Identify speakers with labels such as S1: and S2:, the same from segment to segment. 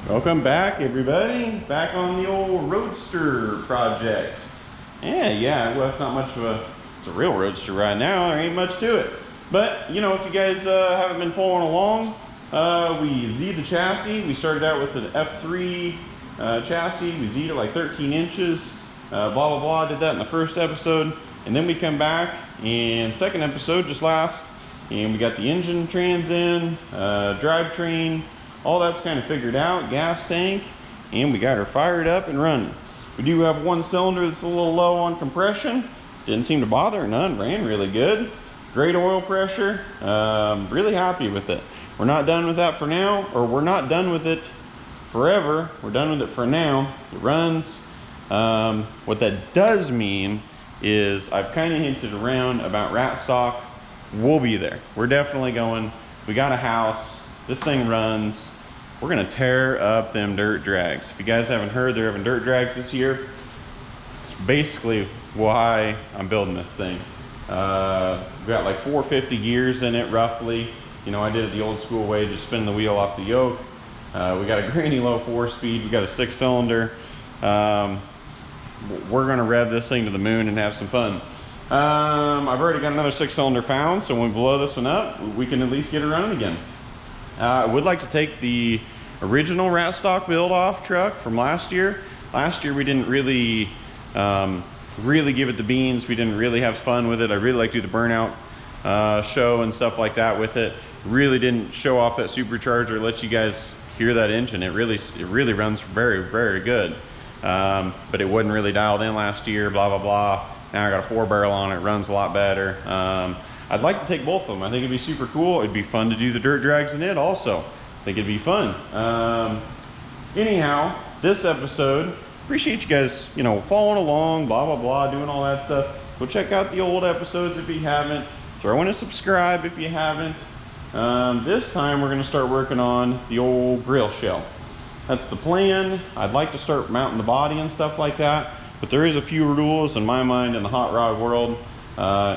S1: Welcome back, everybody. Back on the old Roadster project. Well, it's not much of it's a real Roadster right now. There ain't much to it. But, you know, if you guys haven't been following along, we Z'd the chassis. We started out with an F3 chassis. We Z'd it like 13 inches. Blah, blah, blah. Did that in the first episode. And then we come back and second episode just last. And we got the engine trans in, drivetrain, all that's kind of figured out, gas tank, and we got her fired up and running. We do have one cylinder that's a little low on compression. Didn't seem to bother none, ran really good. Great oil pressure, really happy with it. We're not done with that for now, or we're not done with it forever. We're done with it for now. It runs. What that does mean is I've kind of hinted around about Ratstock. We'll be there. We're definitely going. We got a house. This thing runs. We're gonna tear up them dirt drags. If you guys haven't heard, they're having dirt drags this year. It's basically why I'm building this thing. We've got like 450 gears in it roughly. You know, I did it the old school way, just spin the wheel off the yoke. We got a granny low 4-speed. We got a 6-cylinder. We're gonna rev this thing to the moon and have some fun. I've already got another 6-cylinder found, so when we blow this one up, we can at least get it running again. I would like to take the original Ratstock build off truck from last year. Last year we didn't really give it the beans. We didn't really have fun with it. I really like to do the burnout show and stuff like that with it. Really didn't show off that supercharger, let you guys hear that engine. It really runs very, very good. But it wasn't really dialed in last year, blah, blah, blah. Now I got a 4-barrel on it, runs a lot better. I'd like to take both of them. I think it'd be super cool. It'd be fun to do the dirt drags in it also. I think it'd be fun. Anyhow, this episode, appreciate you guys, you know, following along, blah, blah, blah, doing all that stuff. Go check out the old episodes if you haven't. Throw in a subscribe if you haven't. This time we're gonna start working on the old grill shell. That's the plan. I'd like to start mounting the body and stuff like that, but there is a few rules in my mind in the hot rod world.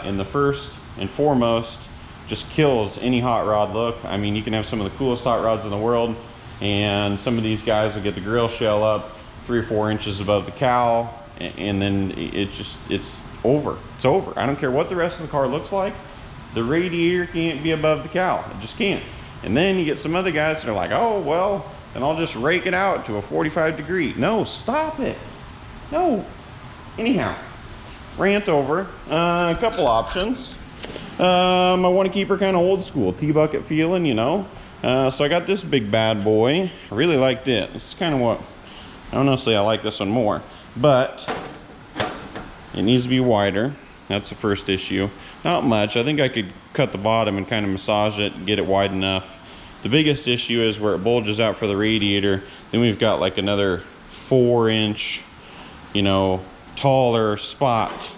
S1: In the first and foremost, just kills any hot rod look. I mean, you can have some of the coolest hot rods in the world, and some of these guys will get the grill shell up 3 or 4 inches above the cowl, and then it's over. It's over. I don't care what the rest of the car looks like. The radiator can't be above the cowl. It just can't. And then you get some other guys that are like, oh, well, then I'll just rake it out to a 45 degree. No, stop it. No. Anyhow, rant over. A couple options. I want to keep her kind of old school, T-bucket feeling, you know. So I got this big bad boy. I really like this. This is kind of what, honestly, I like this one more. But it needs to be wider. That's the first issue. Not much. I think I could cut the bottom and kind of massage it and get it wide enough. The biggest issue is where it bulges out for the radiator. Then we've got like another 4-inch, you know, taller spot.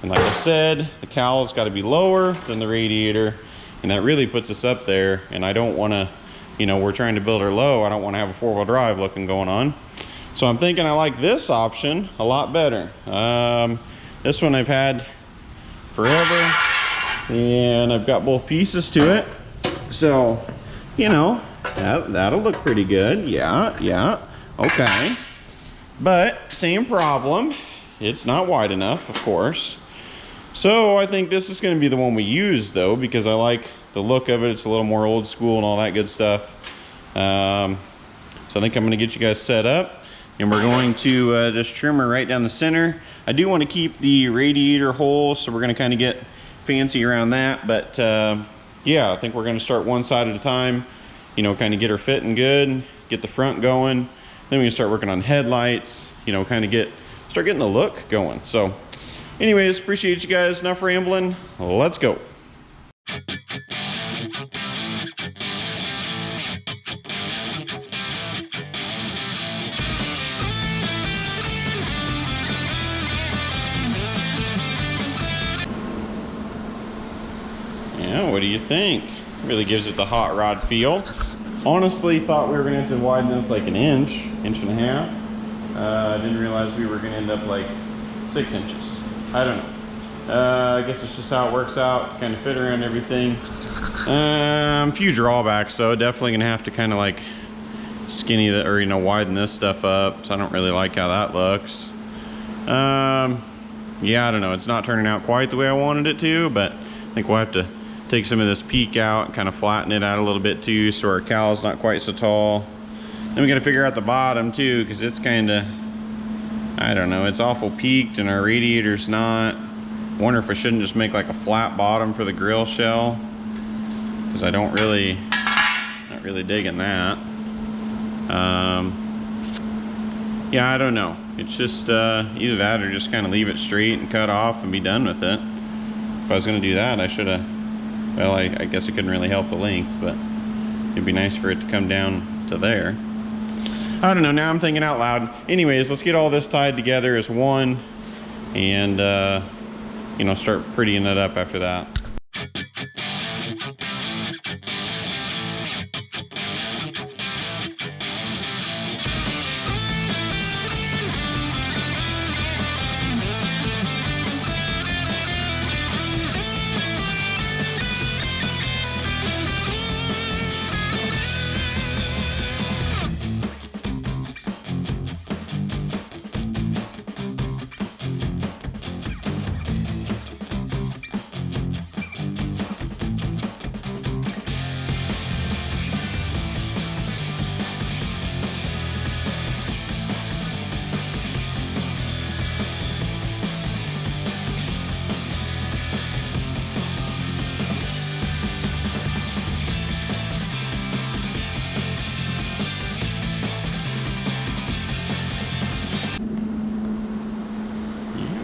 S1: And like I said, the cowl's got to be lower than the radiator, and that really puts us up there. And I don't want to, you know, we're trying to build her low. I don't want to have a 4-wheel drive looking going on. So I'm thinking I like this option a lot better. This one I've had forever, and I've got both pieces to it. So, you know, that'll look pretty good. Yeah, okay. But same problem. It's not wide enough, of course. So I think this is going to be the one we use, though, because I like the look of it. It's a little more old school and all that good stuff. So I think I'm going to get you guys set up, and we're going to just trim her right down the center. I do want to keep the radiator hole, so we're going to kind of get fancy around that. But yeah, I think we're going to start one side at a time, you know, kind of get her fitting good, get the front going. Then we can start working on headlights, you know, kind of start getting the look going. So anyways, appreciate you guys. Enough rambling. Let's go. Yeah, what do you think? Really gives it the hot rod feel. Honestly, thought we were going to have to widen this like an inch and a half. I didn't realize we were going to end up like 6 inches. I don't know. I guess it's just how it works out. Kind of fit around everything. Few drawbacks, though. Definitely going to have to kind of like skinny that, or widen this stuff up. So I don't really like how that looks. Yeah, I don't know. It's not turning out quite the way I wanted it to, but I think we'll have to take some of this peak out and kind of flatten it out a little bit too, so our cowl's not quite so tall. Then we got to figure out the bottom too, because it's kind of, I don't know, it's awful peaked and our radiator's not. I wonder if I shouldn't just make like a flat bottom for the grill shell, because I don't really, not really digging that. Yeah, I don't know. It's just either that or just kind of leave it straight and cut off and be done with it. If I was going to do that, I should have, well, I guess it couldn't really help the length, but it'd be nice for it to come down to there. I don't know, now I'm thinking out loud. Anyways, let's get all this tied together as one and, start prettying it up after that.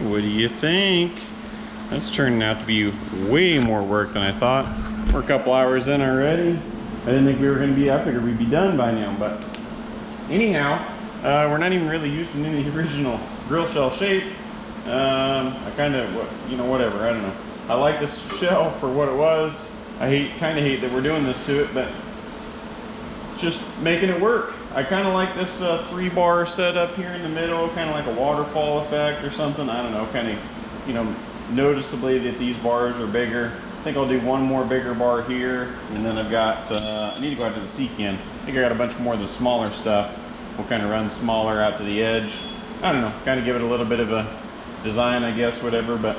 S1: What do you think? That's turning out to be way more work than I thought. We're a couple hours in already. I didn't think we were going to be, I figured we'd be done by now, but anyhow, we're not even really using any of the original grill shell shape. I kind of, whatever, I don't know. I like this shell for what it was. I kind of hate that we're doing this to it, but just making it work. I kind of like this 3-bar setup here in the middle, kind of like a waterfall effect or something. I don't know, kind of, noticeably that these bars are bigger. I think I'll do one more bigger bar here, and then I've got, I need to go out to the C-can. I think I got a bunch more of the smaller stuff. We'll kind of run smaller out to the edge. I don't know, kind of give it a little bit of a design, I guess, whatever. But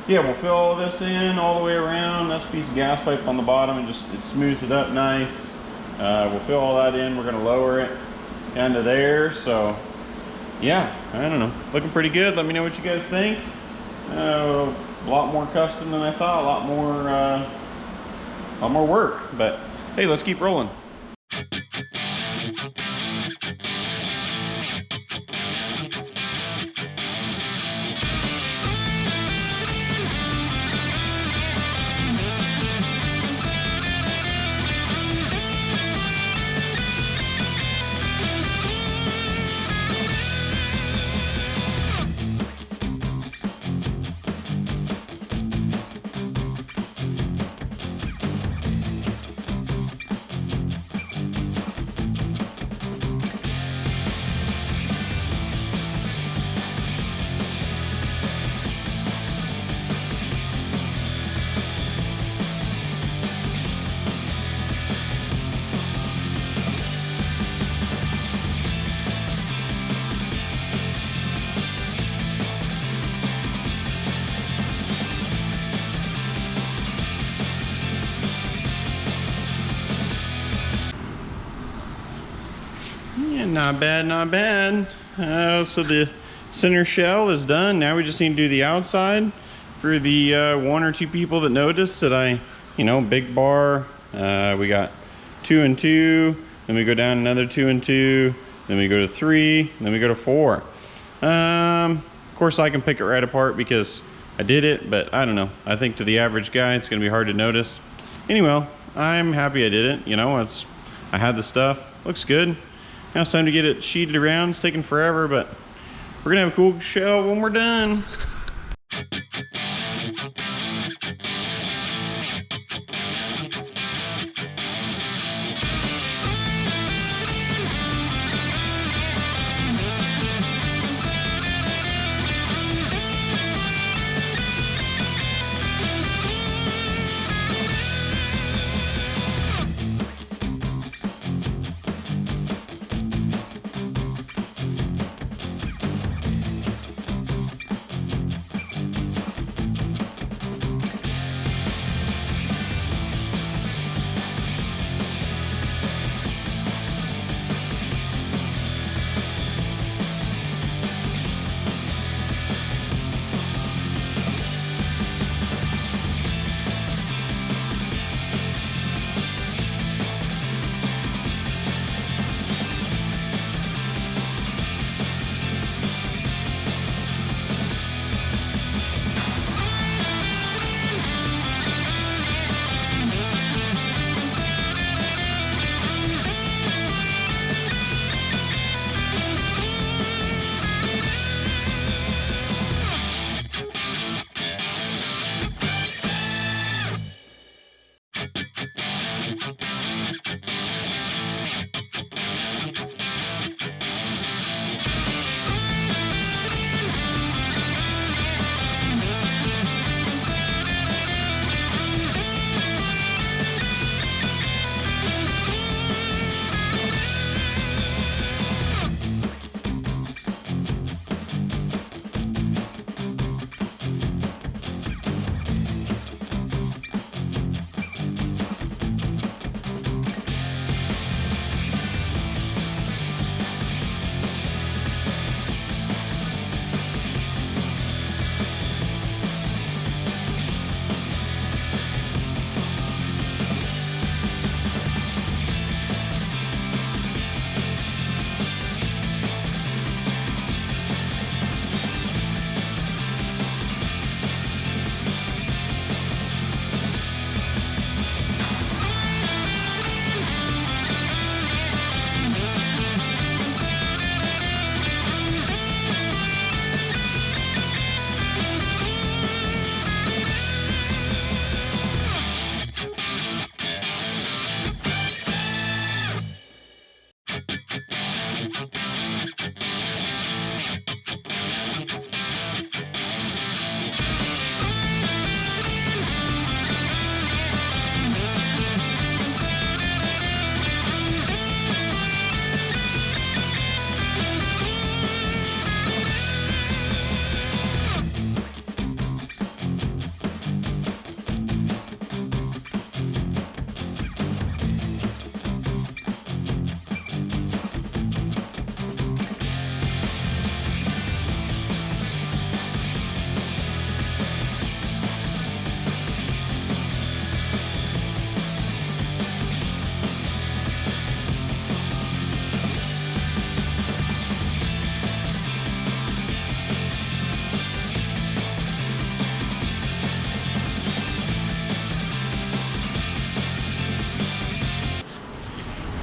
S1: yeah, we'll fill all this in all the way around. That's a piece of gas pipe on the bottom, and just, it smooths it up nice. We'll fill all that in. We're going to lower it down to there. So yeah, I don't know, looking pretty good. Let me know what you guys think. A lot more custom than I thought, a lot more work, but hey, let's keep rolling. Yeah, not bad, not bad. So the center shell is done. Now we just need to do the outside. For the 1 or 2 people that noticed that I, big bar, we got 2 and 2, then we go down another 2 and 2, then we go to 3, then we go to 4. Of course I can pick it right apart because I did it, but I don't know. I think to the average guy, it's gonna be hard to notice. Anyway, I'm happy I did it. I had the stuff, looks good. Now it's time to get it sheeted around. It's taking forever, but we're gonna have a cool shell when we're done.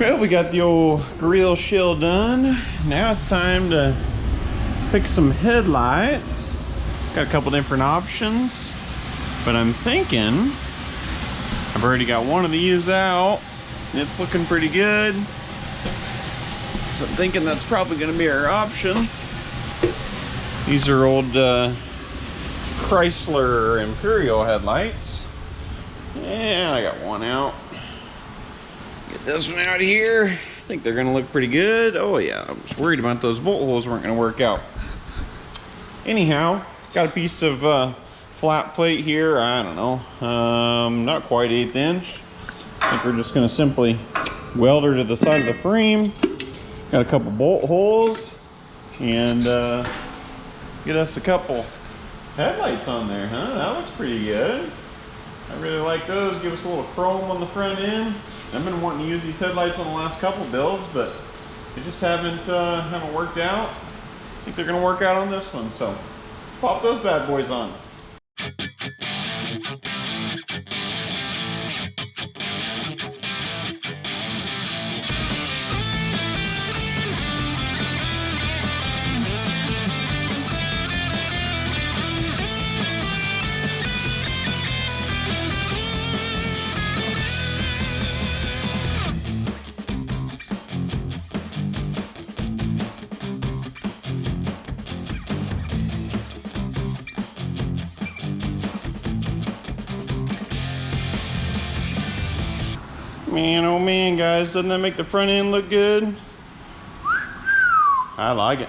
S1: Well, we got the old grill shell done. Now it's time to pick some headlights. Got a couple different options, but I'm thinking I've already got one of these out. It's looking pretty good. So I'm thinking that's probably gonna be our option. These are old Chrysler Imperial headlights. And I got one out. Get this one out of here. I think they're gonna look pretty good. Oh yeah, I was worried about those bolt holes weren't gonna work out. Anyhow, got a piece of flat plate here. I don't know, not quite 1/8 inch. I think we're just gonna simply weld her to the side of the frame. Got a couple bolt holes and get us a couple headlights on there, huh? That looks pretty good. I really like those. Give us a little chrome on the front end. I've been wanting to use these headlights on the last couple builds, but they just haven't worked out. I think they're gonna work out on this one, so let's pop those bad boys on. Man, oh man, guys, doesn't that make the front end look good? I like it.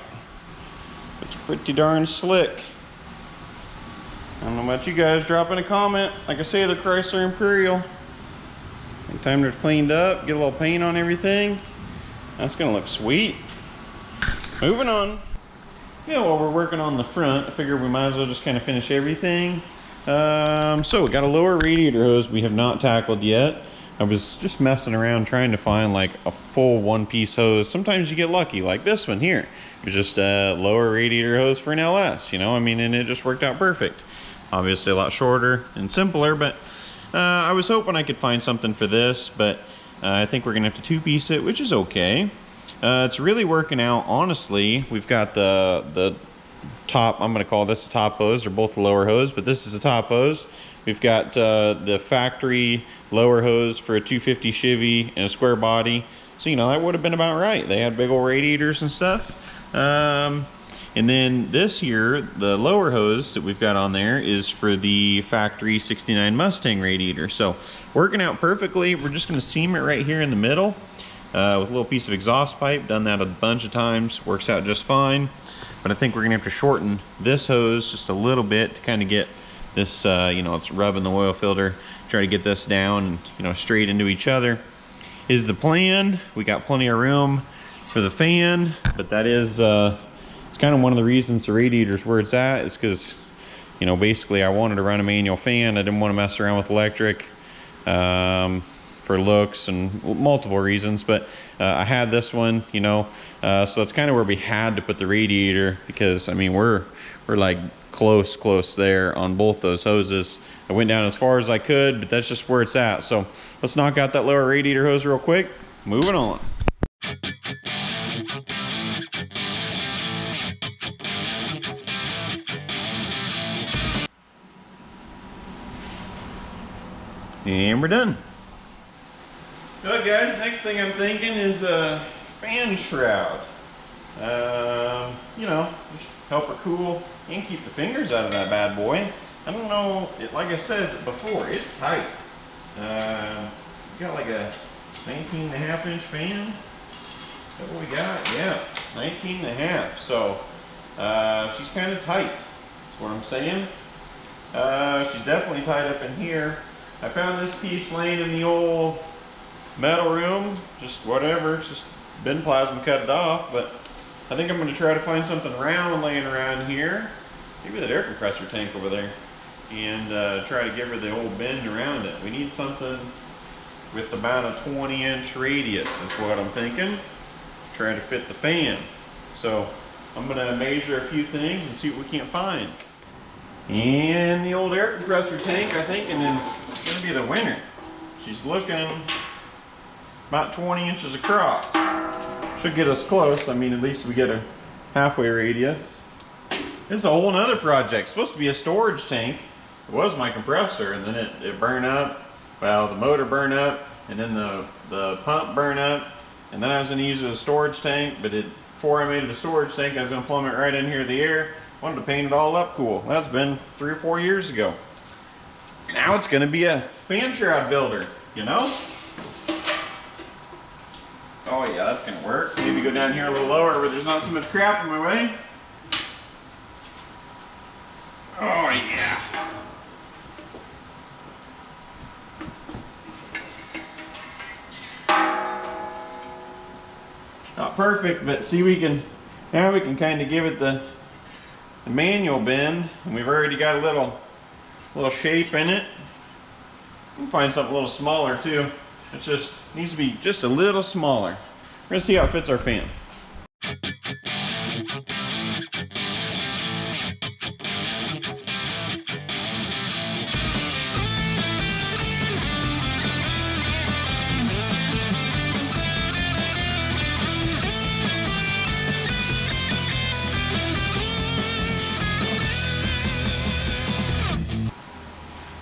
S1: It's pretty darn slick. I don't know about you guys, drop in a comment. Like I say, the Chrysler Imperial. Anytime they're cleaned up, get a little paint on everything, that's gonna look sweet. Moving on. Yeah, while we're working on the front, I figured we might as well just kind of finish everything. So we got a lower radiator hose we have not tackled yet. I was just messing around trying to find like a full one-piece hose. Sometimes you get lucky, like this one here. It was just a lower radiator hose for an LS, you know, I mean, and it just worked out perfect. Obviously a lot shorter and simpler, but I was hoping I could find something for this, but I think we're gonna have to two-piece it, which is okay. It's really working out, honestly. We've got the top, I'm gonna call this a top hose. They're both the lower hose, but this is a top hose. We've got the factory lower hose for a 250 Chevy and a square body. So, you know, that would have been about right. They had big old radiators and stuff. And then this here, the lower hose that we've got on there is for the factory 69 Mustang radiator. So, working out perfectly. We're just gonna seam it right here in the middle with a little piece of exhaust pipe. Done that a bunch of times. Works out just fine. But I think we're gonna have to shorten this hose just a little bit to kind of get this, you know, it's rubbing the oil filter. Try to get this down, you know, straight into each other is the plan. We got plenty of room for the fan, but that is, it's kind of one of the reasons the radiator's where it's at is because, you know, basically I wanted to run a manual fan. I didn't want to mess around with electric for looks and multiple reasons, but I had this one, you know, so that's kind of where we had to put the radiator because, I mean, we're like close there on both those hoses. I went down as far as I could, but that's just where it's at. So let's knock out that lower radiator hose real quick. Moving on. And we're done. Good guys, next thing I'm thinking is a fan shroud. You know, just help her cool and keep the fingers out of that bad boy. I don't know, like I said before, it's tight. Got like a 19.5 inch fan. Is that what we got? Yeah, 19.5. So she's kind of tight. That's what I'm saying. She's definitely tied up in here. I found this piece laying in the old metal room. Just whatever. It's just bin plasma cut it off. But I think I'm going to try to find something round laying around here. Maybe that air compressor tank over there. And try to give her the old bend around it. We need something with about a 20-inch radius is what I'm thinking. Try to fit the fan. So I'm going to measure a few things and see what we can't find. And the old air compressor tank, I think, is going to be the winner. She's looking about 20 inches across. Should get us close. I mean, at least we get a halfway radius. This is a whole nother project. It's supposed to be a storage tank. It was my compressor, and then it burned up. Well, the motor burned up, and then the pump burned up, and then I was going to use it as a storage tank, but before I made it a storage tank, I was going to plumb it right in here to the air. Wanted to paint it all up cool. That's been 3 or 4 years ago. Now it's going to be a fan shroud builder, you know? Oh yeah, that's going to work. Maybe go down here a little lower where there's not so much crap in my way. Oh yeah. Not perfect, but see, now we can kind of give it the manual bend, and we've already got a little shape in it. We can find something a little smaller too. It just needs to be just a little smaller. We're gonna see how it fits our fan.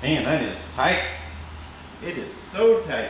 S1: Man, that is tight. It is so tight.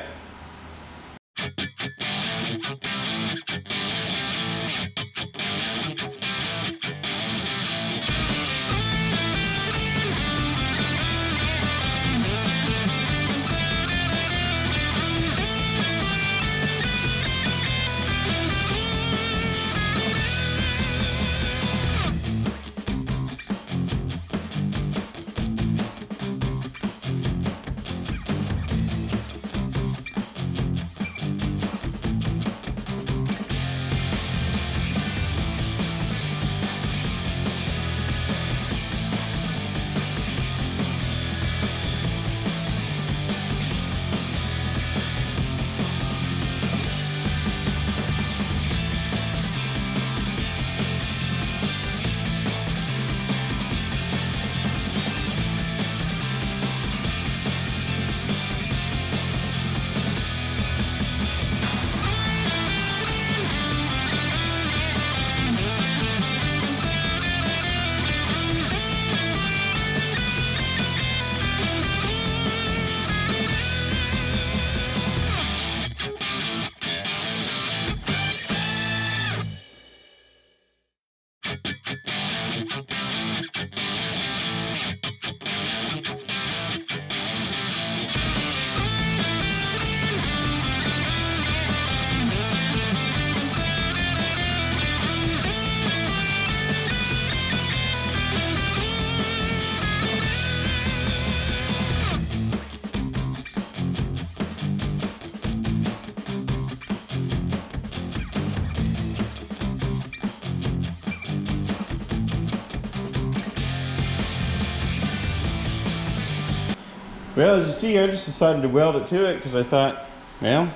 S1: Well, as you see, I just decided to weld it to it because I thought, well,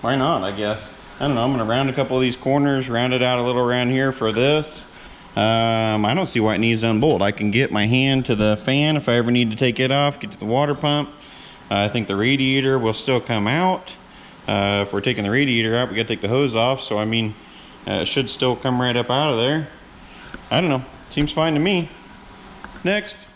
S1: why not, I guess. I don't know, I'm going to round a couple of these corners, round it out a little around here for this. I don't see why it needs to unbolt. I can get my hand to the fan if I ever need to take it off, get to the water pump. I think the radiator will still come out. If we're taking the radiator out, we got to take the hose off. So, I mean, it should still come right up out of there. I don't know, seems fine to me. Next.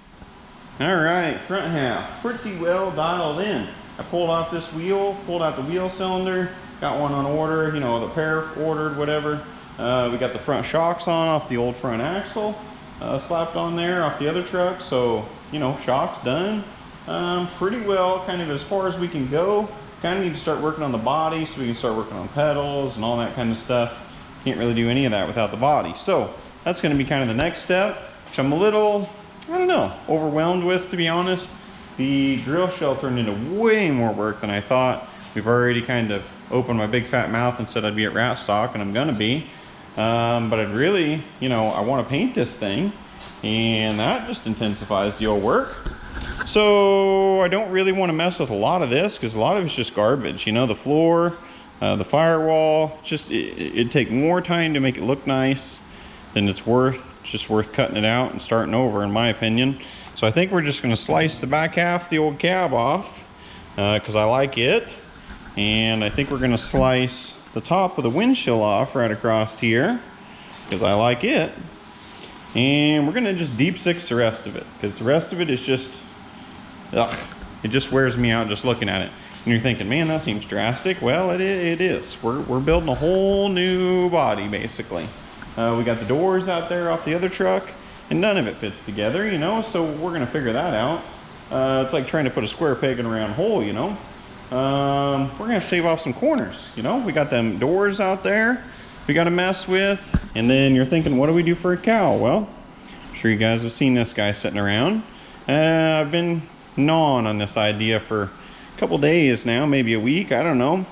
S1: All right, front half, pretty well dialed in. I pulled off this wheel, pulled out the wheel cylinder, got one on order, you know, the pair ordered, whatever. We got the front shocks on off the old front axle, slapped on there off the other truck. So, you know, shocks done. Pretty well, kind of as far as we can go. Kind of need to start working on the body so we can start working on pedals and all that kind of stuff. Can't really do any of that without the body. So that's going to be kind of the next step, which I'm a little, I don't know, overwhelmed with, to be honest. The grill shell turned into way more work than I thought. We've already kind of opened my big fat mouth and said I'd be at Ratstock, and I'm gonna be. But I'd really, you know, I want to paint this thing, and that just intensifies the old work. So I don't really want to mess with a lot of this because a lot of it's just garbage. You know, the floor, the firewall, just it'd take more time to make it look nice than it's worth. It's just worth cutting it out and starting over, in my opinion. So I think we're just going to slice the back half of the old cab off because I like it. And I think we're gonna slice the top of the windshield off right across here, because I like it. And we're gonna just deep six the rest of it, because the rest of it is just, ugh, it just wears me out just looking at it. And you're thinking, man, that seems drastic. Well, it is. We're building a whole new body, basically. We got the doors out there off the other truck, and none of it fits together, you know, so we're gonna figure that out. It's like trying to put a square peg in a round hole, you know. We're gonna shave off some corners, you know. We got them doors out there we gotta mess with. And then you're thinking, what do we do for a cowl? Well, I'm sure you guys have seen this guy sitting around. I've been gnawing on this idea for a couple days now, maybe a week, I don't know.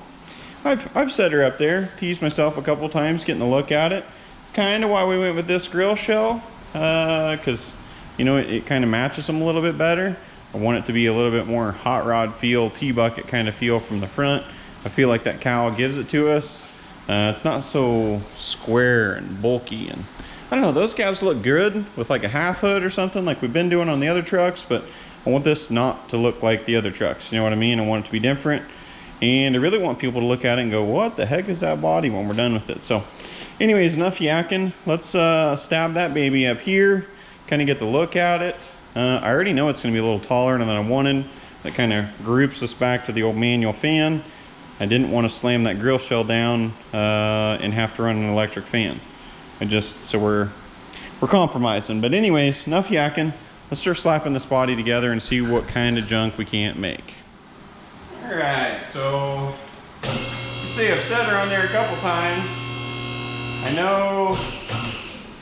S1: I've set her up there, teased myself a couple times getting a look at it. It's kind of why we went with this grill shell, because you know it kind of matches them a little bit better. I want it to be a little bit more hot rod feel, T-bucket kind of feel from the front. I feel like that cowl gives it to us. It's not so square and bulky, and I don't know, those cabs look good with like a half hood or something like we've been doing on the other trucks, but I want this not to look like the other trucks, you know what I mean? I want it to be different, and I really want people to look at it and go, what the heck is that body when we're done with it? So anyways, enough yakking. Let's stab that baby up here, kind of get the look at it. I already know it's going to be a little taller than I wanted. That kind of groups us back to the old manual fan. I didn't want to slam that grill shell down and have to run an electric fan. So we're compromising. But anyways, enough yakking. Let's start slapping this body together and see what kind of junk we can't make. All right, so you see I've set her on there a couple times. I know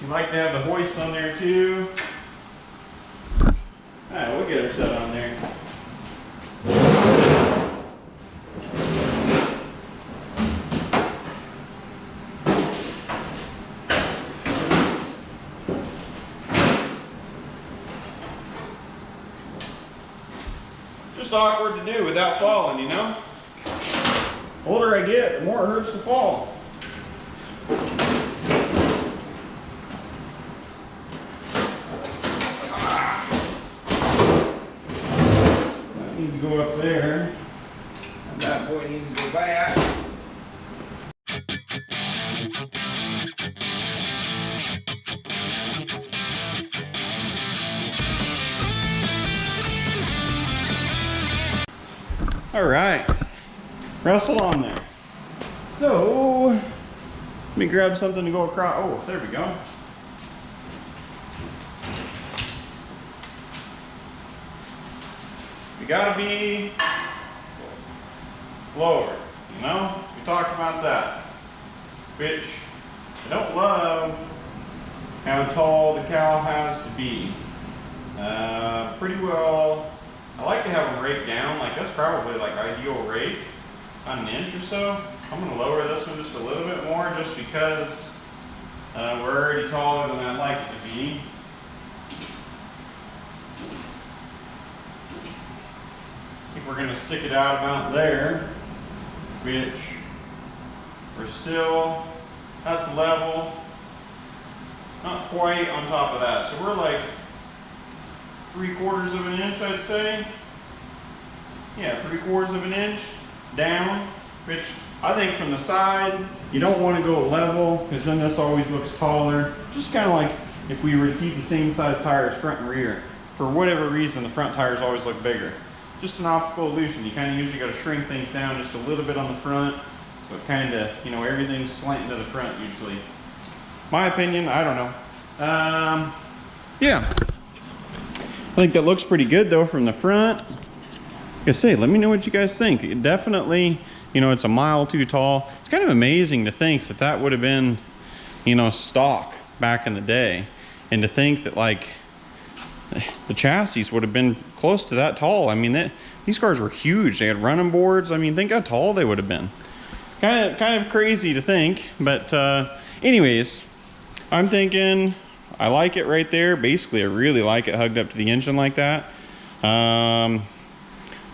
S1: you like to have the hoist on there too. All right, we'll get her set on there. Just awkward to do without falling, you know? The older I get, the more it hurts to fall. That needs to go up there. And that boy needs to go back. All right, wrestle on there. So, let me grab something to go across. Oh, there we go. We gotta be lower, you know? We talked about that, which I don't love how tall the cowl has to be. Pretty well, I like to have them rake down, like that's probably like ideal rake on an inch or so. I'm gonna lower this one just a little bit more just because we're already taller than I'd like it to be. I think we're gonna stick it out about there, which we're still, that's level, not quite on top of that. So we're like 3/4 of an inch, I'd say. Yeah, 3/4 of an inch down, which I think from the side, you don't want to go level because then this always looks taller. Just kind of like if we were to keep the same size tires front and rear. For whatever reason, the front tires always look bigger. Just an optical illusion. You kind of usually got to shrink things down just a little bit on the front. So it kind of, you know, everything's slanting to the front usually. My opinion, I don't know. Yeah. I think that looks pretty good though from the front. Like I say, let me know what you guys think. It definitely, you know, it's a mile too tall. It's kind of amazing to think that that would have been, you know, stock back in the day. And to think that like the chassis would have been close to that tall. I mean, these cars were huge. They had running boards. I mean, think how tall they would have been. Kind of crazy to think. But anyways, I'm thinking I like it right there. Basically, I really like it hugged up to the engine like that.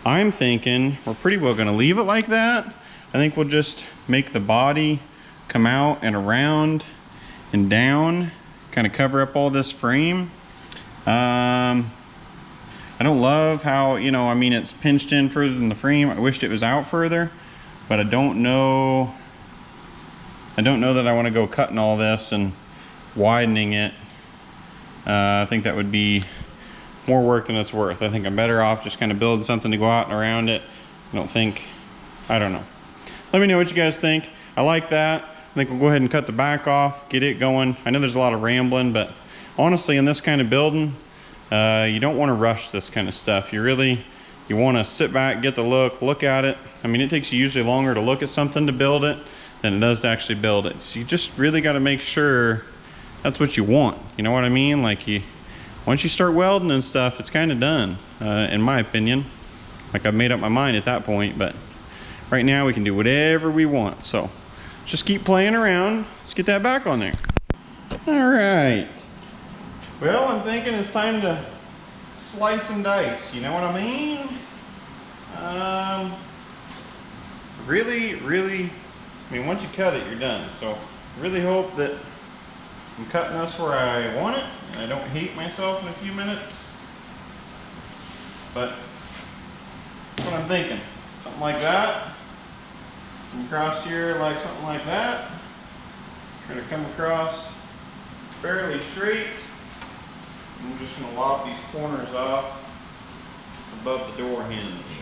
S1: I'm thinking we're pretty well gonna leave it like that. I think we'll just make the body come out and around and down, kind of cover up all this frame. I don't love how, you know, I mean, it's pinched in further than the frame. I wished it was out further. but I don't know that I want to go cutting all this and widening it. I think that would be more work than it's worth. I think I'm better off just kind of building something to go out and around it. I don't know. Let me know what you guys think. I like that. I think we'll go ahead and cut the back off, get it going. I know there's a lot of rambling, but honestly, in this kind of building, you don't want to rush this kind of stuff. You want to sit back, get the look at it. I mean, it takes you usually longer to look at something to build it than it does to actually build it. So you just really got to make sure that's what you want. You know what I mean? Like, once you start welding and stuff, it's kind of done, in my opinion. Like, I've made up my mind at that point, but right now we can do whatever we want. So just keep playing around. Let's get that back on there. All right. Well, I'm thinking it's time to slice and dice. You know what I mean? Really, I mean, once you cut it, you're done. So really hope that I'm cutting this where I want it and I don't hate myself in a few minutes. But that's what I'm thinking. Something like that. Come across here like something like that. Try to come across fairly straight. I'm just going to lop these corners off above the door hinge.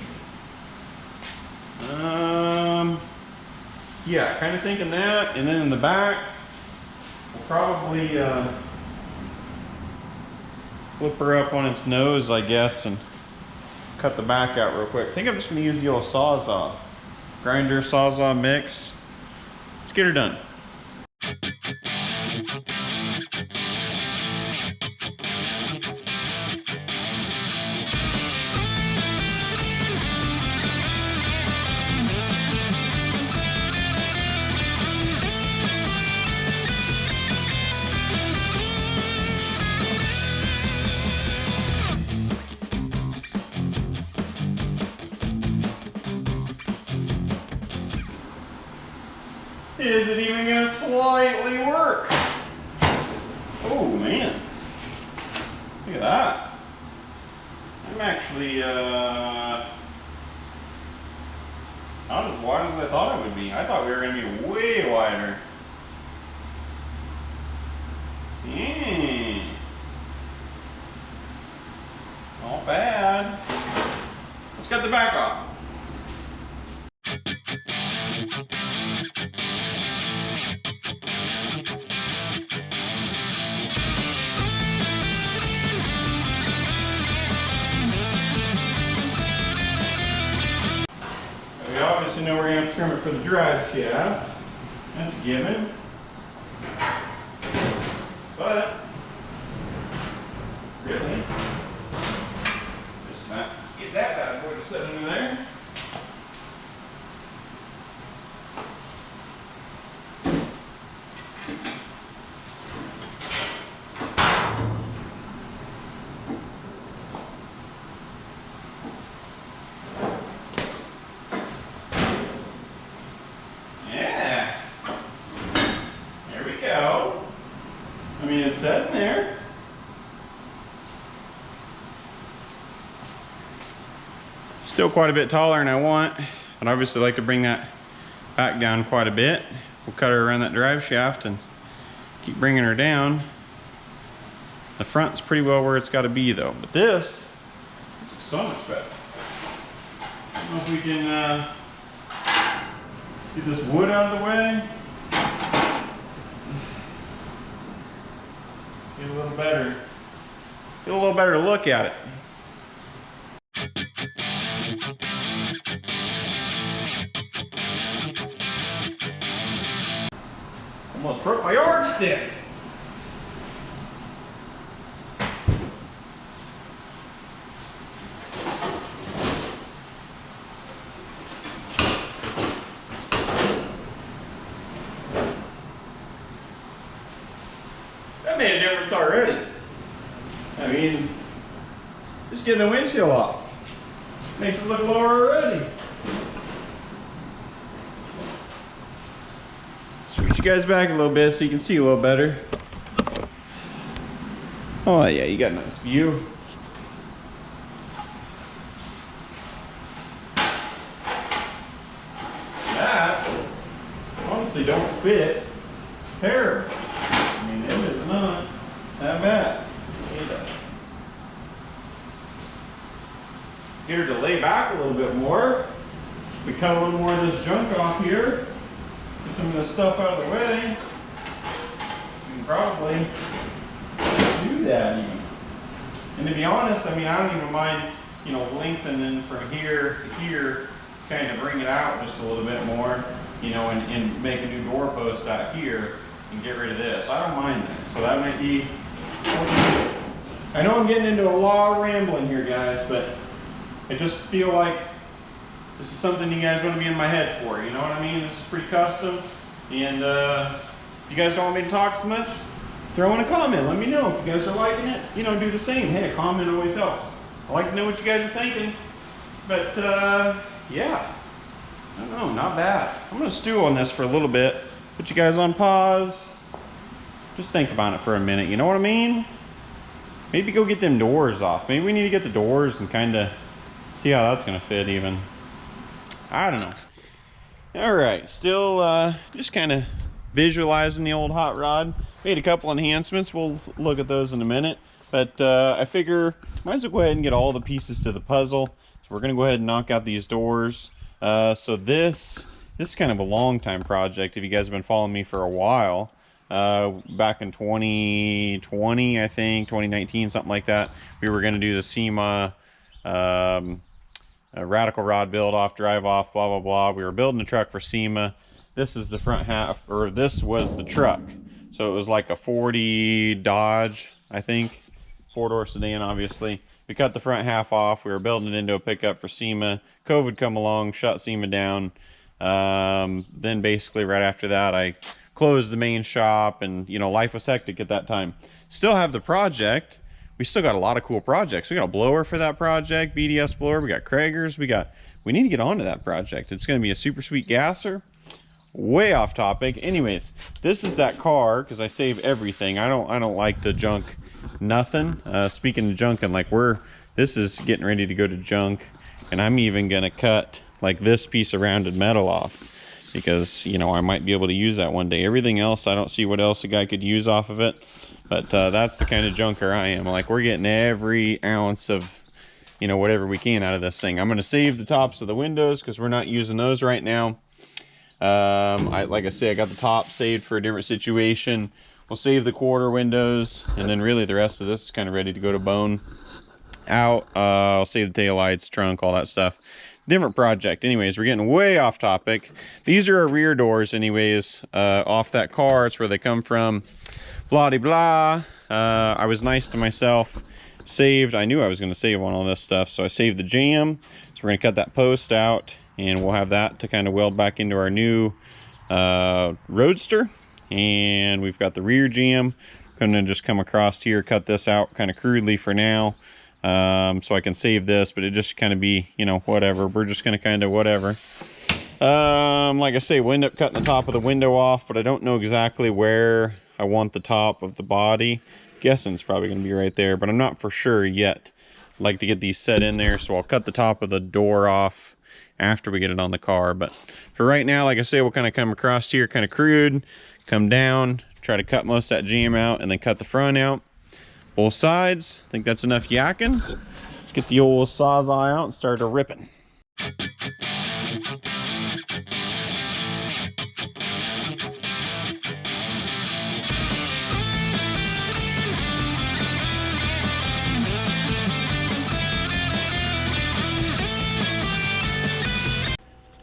S1: Yeah, kind of thinking that. And then in the back, we'll probably flip her up on its nose, I guess, and cut the back out real quick. I think I'm just going to use the old Sawzall. Grinder, Sawzall mix. Let's get her done. Is it even gonna slightly work? Oh man, look at that. I'm actually not as wide as I thought it would be. I thought we were gonna be way wider. Not bad. Let's cut the back off. We obviously know we're going to have to trim it for the drive shaft. That's a given. But, really, just about get that bad boy to sit under there. It's sitting there. Still quite a bit taller than I want. I'd obviously like to bring that back down quite a bit. We'll cut her around that drive shaft and keep bringing her down. The front's pretty well where it's got to be though. But this is so much better. I don't know if we can get this wood out of the way. Get a little better look at it. Almost broke my yardstick. That made a difference already. I mean, just getting the windshield off makes it look lower already. Switch you guys back a little bit so you can see a little better. Oh yeah, you got a nice view. honestly don't fit terrible. I mean, it is not that bad. Get her to lay back a little bit more. We cut a little more of this junk off here. Get some of this stuff out of the way. We can probably do that even. And to be honest, I mean, I don't even mind, you know, lengthening from here to here, kind of bring it out just a little bit more, you know, and make a new doorpost out here and get rid of this. I don't mind that. So that might be, I know I'm getting into a lot of rambling here, guys, but I just feel like this is something you guys want to be in my head for, you know what I mean? This is pretty custom, and if you guys don't want me to talk so much, throw in a comment. Let me know if you guys are liking it. You know, do the same. Hey, a comment always helps. I like to know what you guys are thinking. But yeah, I don't know, not bad. I'm gonna stew on this for a little bit. Put you guys on pause. Just think about it for a minute. You know what I mean? Maybe go get them doors off. Maybe we need to get the doors and kind of see how that's gonna fit even. I don't know. All right, still just kind of visualizing the old hot rod. Made a couple enhancements. We'll look at those in a minute. But I figure might as well go ahead and get all the pieces to the puzzle. So we're gonna go ahead and knock out these doors. So this is kind of a long time project. If you guys have been following me for a while, back in 2020, I think 2019, something like that, we were gonna do the SEMA radical rod build off, drive off, blah blah blah. We were building a truck for SEMA. This is the front half, or this was the truck. So it was like a 40 Dodge, I think, 4-door sedan, obviously. We cut the front half off. We were building it into a pickup for SEMA. COVID come along, shut SEMA down. Then basically right after that, I closed the main shop, and you know, life was hectic at that time. Still have the project. We still got a lot of cool projects. We got a blower for that project, BDS blower. We got Kragers. We need to get onto that project. It's going to be a super sweet gasser. Way off topic. Anyways, this is that car because I save everything. I don't like to junk nothing. Speaking of junking, like this is getting ready to go to junk, and I'm even gonna cut like this piece of rounded metal off because, you know, I might be able to use that one day. Everything else, I don't see what else a guy could use off of it. But that's the kind of junker I am. Like, we're getting every ounce of, you know, whatever we can out of this thing. I'm gonna save the tops of the windows because we're not using those right now. Like I say, I got the top saved for a different situation. We'll save the quarter windows, and then really the rest of this is kind of ready to go to bone out. I'll save the taillights, trunk, all that stuff. Different project. Anyways, we're getting way off topic. These are our rear doors anyways, off that car. It's where they come from. Blah de blah. I was nice to myself. Saved. I knew I was going to save on all this stuff, so I saved the jam. So we're going to cut that post out, and we'll have that to kind of weld back into our new Roadster. And we've got the rear jam. I'm gonna just come across here, cut this out kind of crudely for now, so I can save this, but it just kind of be, you know, whatever. We're just gonna kind of whatever. Like I say, we'll end up cutting the top of the window off, but I don't know exactly where I want the top of the body. Guessing it's probably gonna be right there, but I'm not for sure yet. I'd like to get these set in there, so I'll cut the top of the door off after we get it on the car. But for right now, like I say, we'll kind of come across here kind of crude, come down, try to cut most of that jam out, and then cut the front out, both sides. I think that's enough yakking. Let's get the old sawzall out and start a ripping.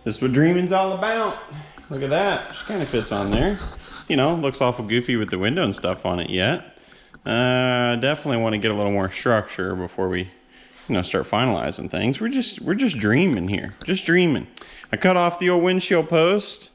S1: This is what dreaming's all about. Look at that. Just kind of fits on there. You know, looks awful goofy with the window and stuff on it yet. Definitely want to get a little more structure before we, you know, start finalizing things. We're just dreaming here. Just dreaming. I cut off the old windshield post.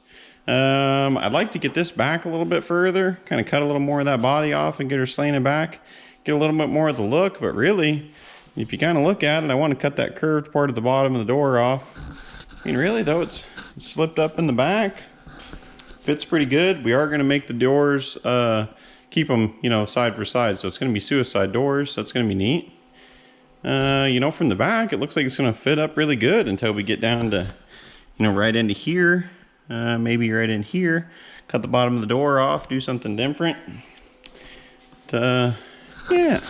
S1: I'd like to get this back a little bit further. Kind of cut a little more of that body off and get her slanted back. Get a little bit more of the look, but really, if you kind of look at it, I want to cut that curved part of the bottom of the door off. I mean, really though, it's slipped up in the back. Fits pretty good. We are going to make the doors, keep them, you know, side for side. So it's going to be suicide doors. That's going to be neat. You know, from the back, it looks like it's going to fit up really good until we get down to, you know, right into here. maybe right in here, cut the bottom of the door off, do something different. Yeah.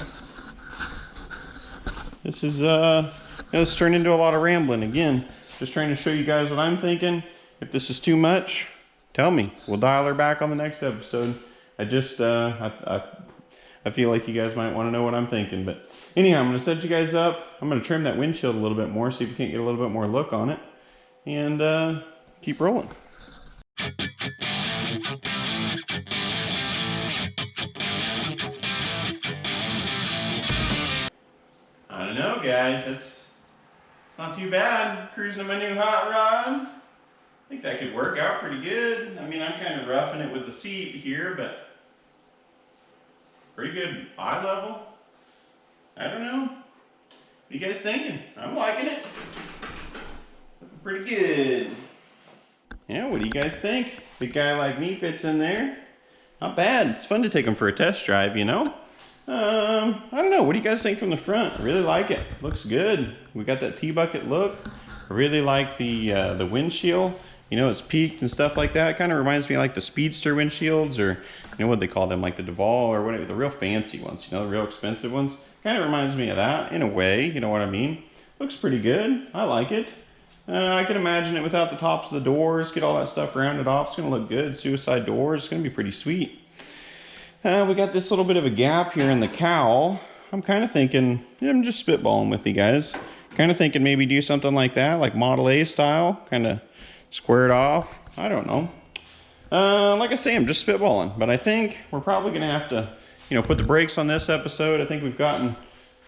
S1: This is, it's turned into a lot of rambling. Again, just trying to show you guys what I'm thinking. If this is too much, tell me. We'll dial her back on the next episode. I just, I feel like you guys might want to know what I'm thinking. But anyhow, I'm going to set you guys up. I'm going to trim that windshield a little bit more, see if we can't get a little bit more look on it. And keep rolling. I don't know, guys. It's not too bad. Cruising in my new hot rod. I think that could work out pretty good. I mean, I'm kind of roughing it with the seat here, but pretty good eye level. I don't know. What are you guys thinking? I'm liking it. Looking pretty good. Yeah, what do you guys think? Big guy like me fits in there. Not bad. It's fun to take them for a test drive, you know? I don't know. What do you guys think from the front? I really like it. Looks good. We got that T-bucket look. I really like the windshield. You know, it's peaked and stuff like that. It kind of reminds me of like the Speedster windshields, or you know what they call them, like the Duval or whatever, the real fancy ones, you know, the real expensive ones. Kind of reminds me of that in a way, you know what I mean? Looks pretty good. I like it. I can imagine it without the tops of the doors. Get all that stuff rounded off. It's going to look good. Suicide doors. It's going to be pretty sweet. We got this little bit of a gap here in the cowl. I'm kind of thinking, I'm just spitballing with you guys. Kind of thinking maybe do something like that, like Model A style, kind of square it off. I don't know. Like I say, I'm just spitballing, but I think we're probably going to have to, you know, put the brakes on this episode. I think we've gotten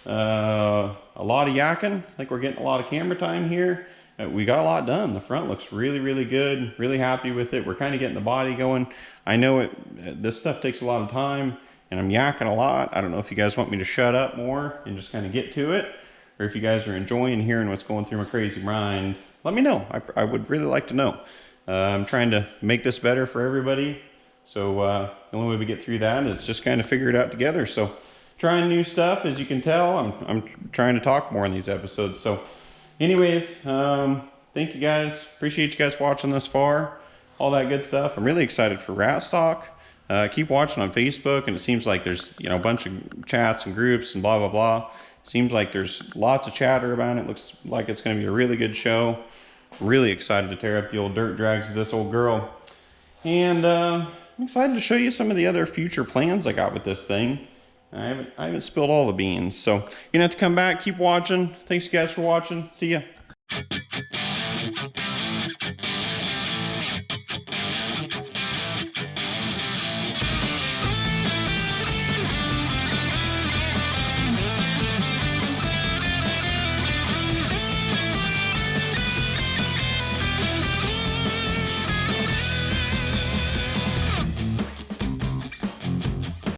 S1: a lot of yakking. I think we're getting a lot of camera time here. We got a lot done. The front looks really, really good. Really happy with it. We're kind of getting the body going. I know this stuff takes a lot of time, and I'm yakking a lot. I don't know if you guys want me to shut up more and just kind of get to it, or if you guys are enjoying hearing what's going through my crazy mind. Let me know. I would really like to know. I'm trying to make this better for everybody. So the only way we get through that is just kind of figure it out together. So trying new stuff, as you can tell. I'm trying to talk more in these episodes. So anyways, thank you guys. Appreciate you guys watching this far. All that good stuff. I'm really excited for Ratstock. Keep watching on Facebook, and it seems like there's, you know, a bunch of chats and groups and blah, blah, blah. Seems like there's lots of chatter about it. Looks like it's going to be a really good show. Really excited to tear up the old dirt drags of this old girl. And I'm excited to show you some of the other future plans I got with this thing. I haven't spilled all the beans. So you're going to have to come back, keep watching. Thanks you guys for watching. See ya.